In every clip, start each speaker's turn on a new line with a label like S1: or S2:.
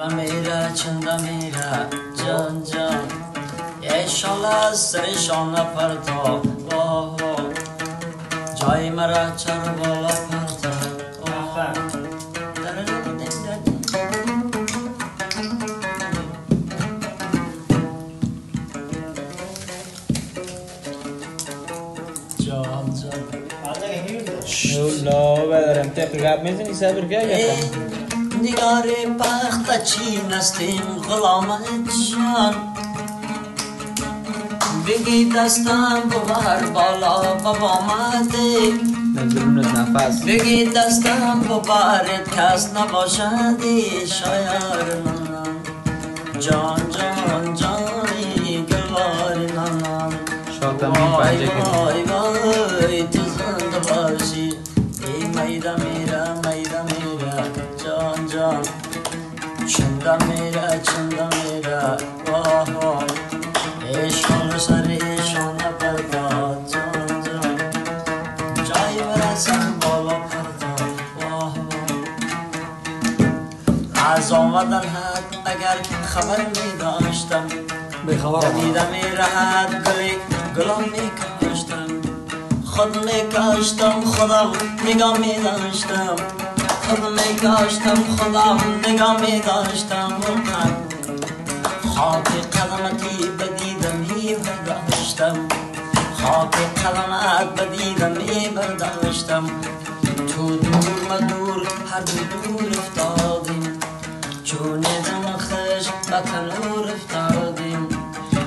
S1: میره چنده میره جان جان ایشالا سرشان پرتا جای مرا چر بالا پرتا جان جان
S2: لا بدارم تقریب میزنی صبر که
S1: نگار بخت چی نستیم غلام جان بگی دستم ببر بالا بابا مده
S2: نفس
S1: بگی دستم ببرد کس نباشدی شایر نانم جان جان جانی گلوار نانم وای وای وای تو زنده باشی ای میده میره جان جان چنده میره واه ایشان سر ایشان پردا جان جان جای برسم بالا پردا واه از آمدن حد اگر خبر می داشتم دویده می رهد گلم می کاشتم خود می کاشتم خودم نگاه می داشتم خود می کاشتم خودم نگاه می داشتم خاک قدمتی بدیدم می برداشتم خاک قدمت بدیدم می برداشتم تو دور مدور هر دور افتادیم چون دم خش بکنور افتادیم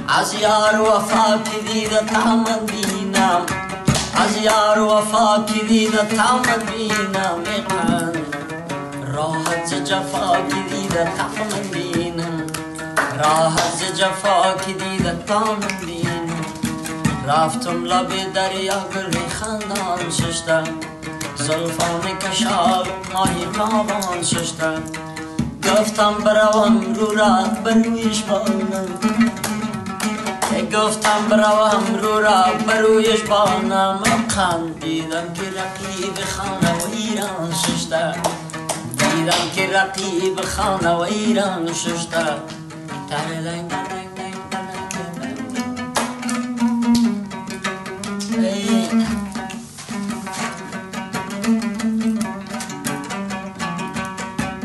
S1: از یار وفا که دیده تامن بینم از یار وفا که دیده تامن بینم میقن راحت ز جفا که دیده تامن بینم راحت ز جفا که دیده تامن بینم رفتم لب دریا گل خندان ششتم زلفان کشال ماهی تابان ششتم گفتم بروم رو را برویش بانم گفتم بروم رو را برویش بانم دیدم که رقیب خانه و ایران ششته دیدم که رقیب خانه و ایران ششته